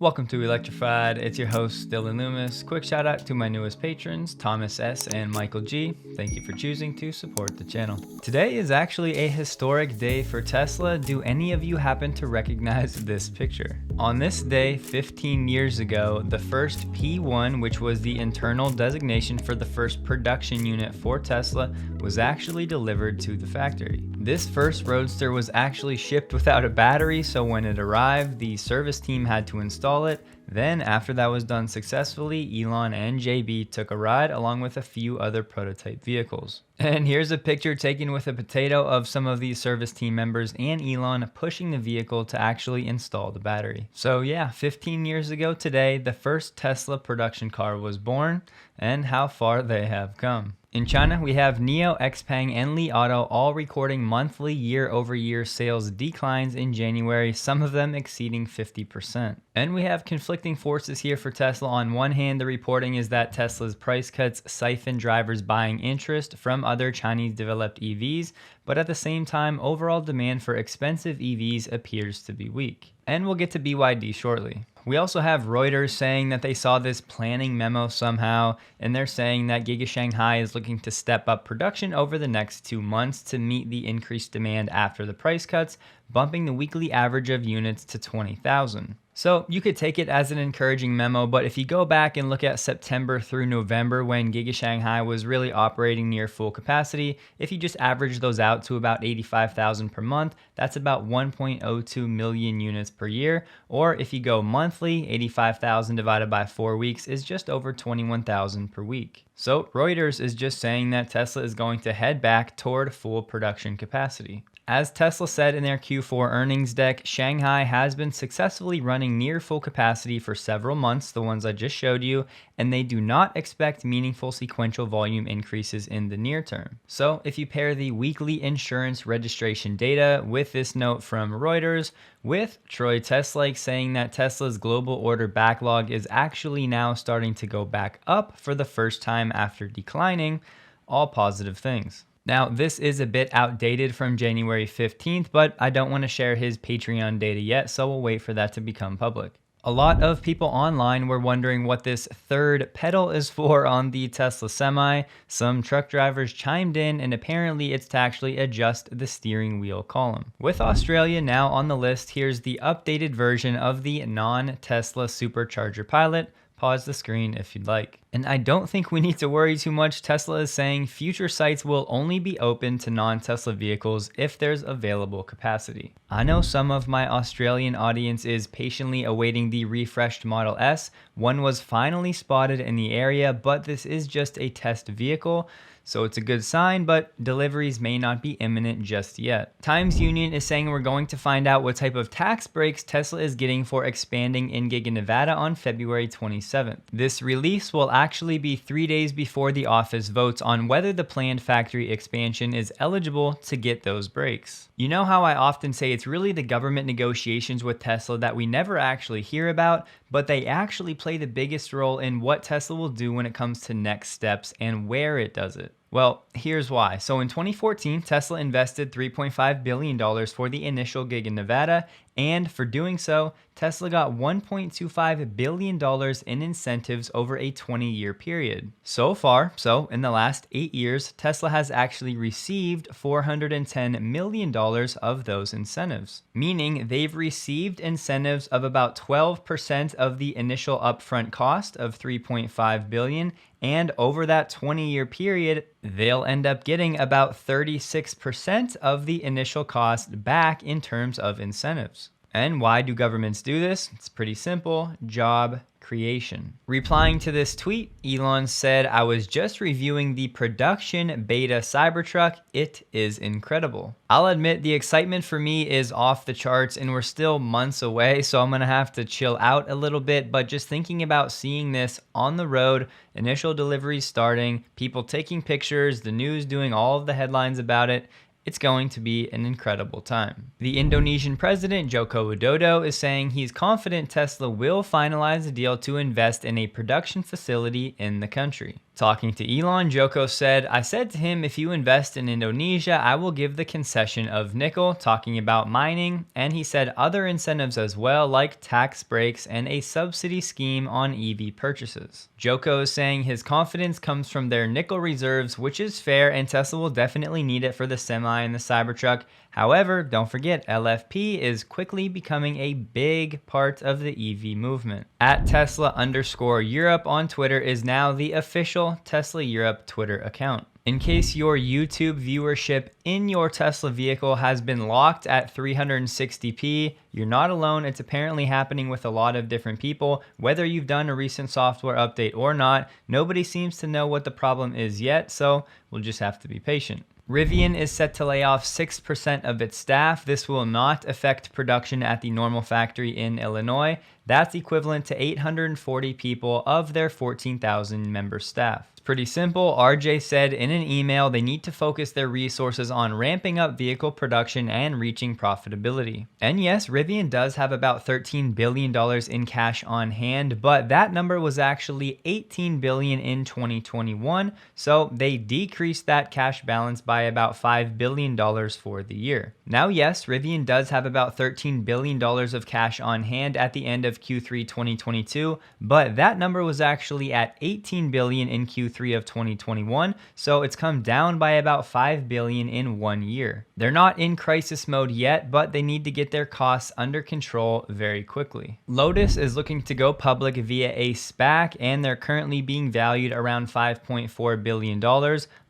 Welcome to Electrified. It's your host, Dylan Loomis. Quick shout out to my newest patrons, Thomas S. and Michael G. Thank you for choosing to support the channel. Today is actually a historic day for Tesla. Do any of you happen to recognize this picture? On this day, 15 years ago, the first P1, which was the internal designation for the first production unit for Tesla, was actually delivered to the factory. This first Roadster was actually shipped without a battery, so when it arrived, the service team had to install it. Then, after that was done successfully, Elon and JB took a ride along with a few other prototype vehicles. And here's a picture taken with a potato of some of these service team members and Elon pushing the vehicle to actually install the battery. So yeah, 15 years ago today, the first Tesla production car was born, and how far they have come. In China, we have NIO, XPeng, and Li Auto all recording monthly year-over-year sales declines in January, some of them exceeding 50%. And we have conflicting forces here for Tesla. On one hand, the reporting is that Tesla's price cuts siphon drivers buying interest from other Chinese-developed EVs, but at the same time, overall demand for expensive EVs appears to be weak. And we'll get to BYD shortly. We also have Reuters saying that they saw this planning memo somehow, and they're saying that Giga Shanghai is looking to step up production over the next 2 months to meet the increased demand after the price cuts, bumping the weekly average of units to 20,000. So you could take it as an encouraging memo, but if you go back and look at September through November when Giga Shanghai was really operating near full capacity, if you just average those out to about 85,000 per month, that's about 1.02 million units per year. Or if you go monthly, 85,000 divided by 4 weeks is just over 21,000 per week. So Reuters is just saying that Tesla is going to head back toward full production capacity. As Tesla said in their Q4 earnings deck, Shanghai has been successfully running near full capacity for several months, the ones I just showed you, and they do not expect meaningful sequential volume increases in the near term. So if you pair the weekly insurance registration data with this note from Reuters, with Troy Teslake saying that Tesla's global order backlog is actually now starting to go back up for the first time after declining, all positive things. Now, this is a bit outdated from January 15th, but I don't want to share his Patreon data yet, so we'll wait for that to become public. A lot of people online were wondering what this third pedal is for on the Tesla Semi. Some truck drivers chimed in, and apparently it's to actually adjust the steering wheel column. With Australia now on the list, here's the updated version of the non-Tesla supercharger Pilot. Pause the screen if you'd like. And I don't think we need to worry too much. Tesla is saying future sites will only be open to non-Tesla vehicles if there's available capacity. I know some of my Australian audience is patiently awaiting the refreshed Model S. One was finally spotted in the area, but this is just a test vehicle. So it's a good sign, but deliveries may not be imminent just yet. Times Union is saying we're going to find out what type of tax breaks Tesla is getting for expanding in Giga Nevada on February 27th. This release will actually be 3 days before the office votes on whether the planned factory expansion is eligible to get those breaks. You know how I often say it's really the government negotiations with Tesla that we never actually hear about, but they actually play the biggest role in what Tesla will do when it comes to next steps and where it does it. Well, here's why. So in 2014, Tesla invested $3.5 billion for the initial Giga Nevada, and for doing so, Tesla got $1.25 billion in incentives over a 20-year period. So in the last 8 years, Tesla has actually received $410 million of those incentives, meaning they've received incentives of about 12% of the initial upfront cost of $3.5 billion, and over that 20-year period, they'll end up getting about 36% of the initial cost back in terms of incentives. And why do governments do this? It's pretty simple: job creation. Replying to this tweet, Elon said, "I was just reviewing the production beta Cybertruck. It is incredible. I'll admit the excitement for me is off the charts and we're still months away, so I'm gonna have to chill out a little bit, but just thinking about seeing this on the road, initial deliveries starting, people taking pictures, the news doing all of the headlines about it, it's going to be an incredible time." The Indonesian president, Joko Widodo, is saying he's confident Tesla will finalize a deal to invest in a production facility in the country. Talking to Elon, Joko said, "I said to him, if you invest in Indonesia, I will give the concession of nickel," talking about mining, and he said other incentives as well, like tax breaks and a subsidy scheme on EV purchases. Joko is saying his confidence comes from their nickel reserves, which is fair, and Tesla will definitely need it for the Semi and the Cybertruck. However, don't forget, LFP is quickly becoming a big part of the EV movement. At Tesla_Europe on Twitter is now the official Tesla Europe Twitter account. In case your YouTube viewership in your Tesla vehicle has been locked at 360p, you're not alone. It's apparently happening with a lot of different people. Whether you've done a recent software update or not, nobody seems to know what the problem is yet, so we'll just have to be patient. Rivian is set to lay off 6% of its staff. This will not affect production at the Normal factory in Illinois. That's equivalent to 840 people of their 14,000 member staff. It's pretty simple. RJ said in an email they need to focus their resources on ramping up vehicle production and reaching profitability. And yes, Rivian does have about $13 billion in cash on hand, but that number was actually $18 billion in 2021, so they decreased that cash balance by about $5 billion for the year. Now yes, Rivian does have about $13 billion of cash on hand at the end of Q3 2022, but that number was actually at $18 billion in Q3 of 2021, so it's come down by about $5 billion in 1 year. They're not in crisis mode yet, but they need to get their costs under control very quickly. Lotus is looking to go public via a SPAC, and they're currently being valued around $5.4 billion.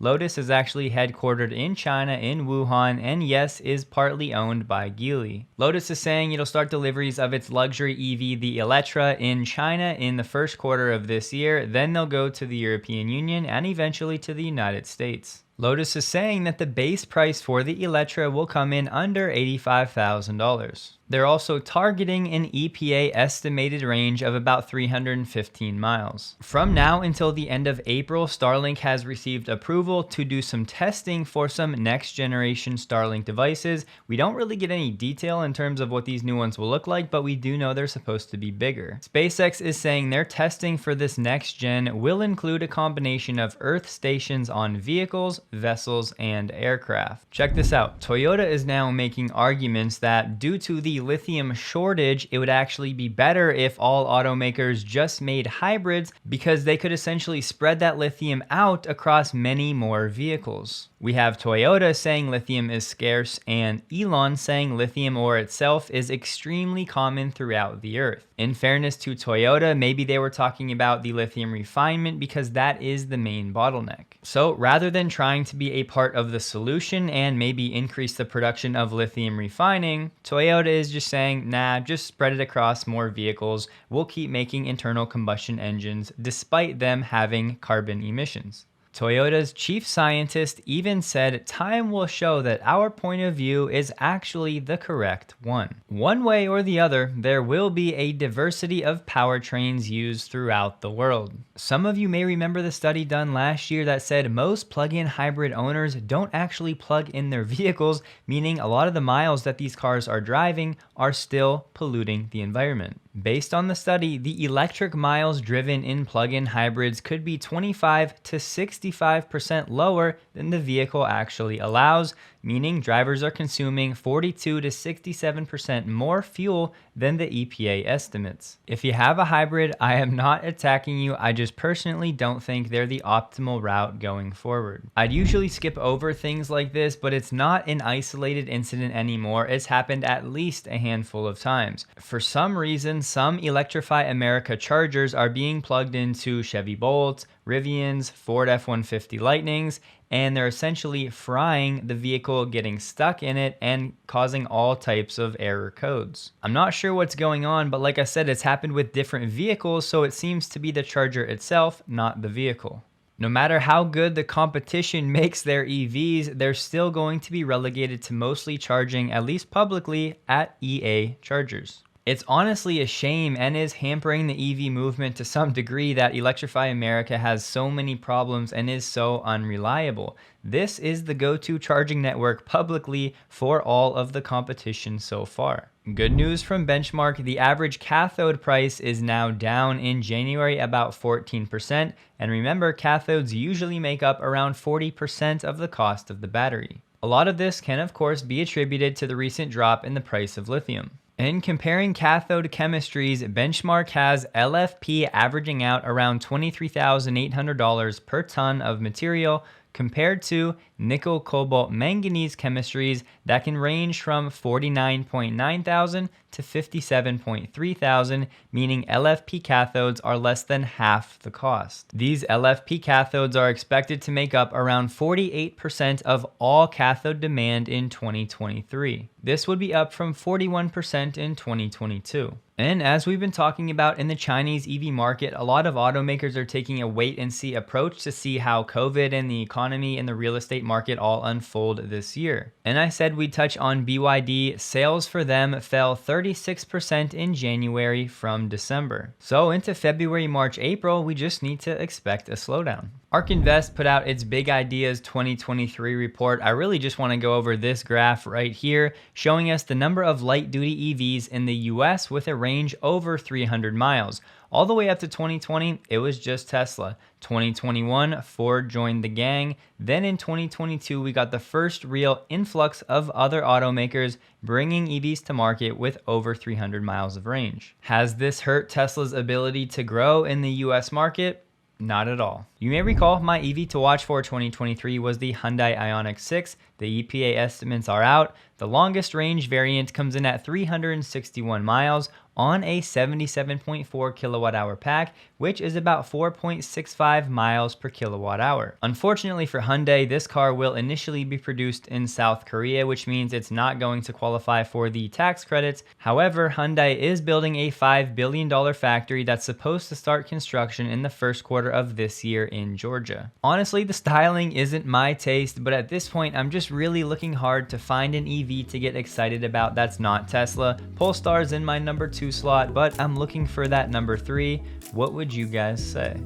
Lotus is actually headquartered in China, in Wuhan, and yes, is partly owned by Geely. Lotus is saying it'll start deliveries of its luxury EV, the Electra, in China in the first quarter of this year. Then they'll go to the European Union and eventually to the United States. Lotus is saying that the base price for the Electra will come in under $85,000. They're also targeting an EPA estimated range of about 315 miles. From now until the end of April, Starlink has received approval to do some testing for some next generation Starlink devices. We don't really get any detail in terms of what these new ones will look like, but we do know they're supposed to be bigger. SpaceX is saying their testing for this next gen will include a combination of Earth stations on vehicles, vessels, and aircraft. Check this out. Toyota is now making arguments that due to the lithium shortage, it would actually be better if all automakers just made hybrids, because they could essentially spread that lithium out across many more vehicles. We have Toyota saying lithium is scarce, and Elon saying lithium ore itself is extremely common throughout the earth. In fairness to Toyota, maybe they were talking about the lithium refinement because that is the main bottleneck. So rather than trying to be a part of the solution and maybe increase the production of lithium refining, Toyota is just saying, nah, just spread it across more vehicles. We'll keep making internal combustion engines despite them having carbon emissions. Toyota's chief scientist even said, "Time will show that our point of view is actually the correct one." One way or the other, there will be a diversity of powertrains used throughout the world. Some of you may remember the study done last year that said most plug-in hybrid owners don't actually plug in their vehicles, meaning a lot of the miles that these cars are driving are still polluting the environment. Based on the study, the electric miles driven in plug-in hybrids could be 25 to 65% lower than the vehicle actually allows, meaning drivers are consuming 42 to 67% more fuel than the EPA estimates. If you have a hybrid, I am not attacking you. I just personally don't think they're the optimal route going forward. I'd usually skip over things like this, but it's not an isolated incident anymore. It's happened at least a handful of times. For some reason, some Electrify America chargers are being plugged into Chevy Bolts, Rivians, Ford F-150 Lightnings, and they're essentially frying the vehicle, getting stuck in it, and causing all types of error codes. I'm not sure what's going on, but like I said, it's happened with different vehicles, so it seems to be the charger itself, not the vehicle. No matter how good the competition makes their EVs, they're still going to be relegated to mostly charging, at least publicly, at EA chargers. It's honestly a shame and is hampering the EV movement to some degree that Electrify America has so many problems and is so unreliable. This is the go-to charging network publicly for all of the competition so far. Good news from Benchmark, the average cathode price is now down in January about 14%, and remember, cathodes usually make up around 40% of the cost of the battery. A lot of this can of course be attributed to the recent drop in the price of lithium. In comparing cathode chemistries, Benchmark has LFP averaging out around $23,800 per ton of material, compared to nickel, cobalt, manganese chemistries that can range from $49.9 thousand to $57.3 thousand, meaning LFP cathodes are less than half the cost. These LFP cathodes are expected to make up around 48% of all cathode demand in 2023. This would be up from 41% in 2022. And as we've been talking about in the Chinese EV market, a lot of automakers are taking a wait and see approach to see how COVID and the economy and the real estate market all unfold this year. And I said we'd touch on BYD. Sales for them fell 36% in January from December. So into February, March, April, we just need to expect a slowdown. ARK Invest put out its Big Ideas 2023 report. I really just want to go over this graph right here, showing us the number of light-duty EVs in the US with a range over 300 miles. All the way up to 2020, it was just Tesla. 2021, Ford joined the gang. Then in 2022, we got the first real influx of other automakers bringing EVs to market with over 300 miles of range. Has this hurt Tesla's ability to grow in the US market? Not at all. You may recall my EV to watch for 2023 was the Hyundai Ioniq 6. The EPA estimates are out. The longest range variant comes in at 361 miles on a 77.4 kilowatt hour pack, which is about 4.65 miles per kilowatt hour. Unfortunately for Hyundai, this car will initially be produced in South Korea, which means it's not going to qualify for the tax credits. However, Hyundai is building a $5 billion factory that's supposed to start construction in the first quarter of this year in Georgia. Honestly, the styling isn't my taste, but at this point, I'm just really looking hard to find an EV to get excited about that's not Tesla. Polestar's in my number 2 slot, but I'm looking for that number 3. What would you guys say?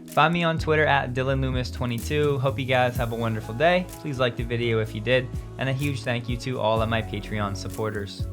Find me on Twitter at DylanLoomis22. Hope you guys have a wonderful day. Please like the video if you did, and a huge thank you to all of my Patreon supporters.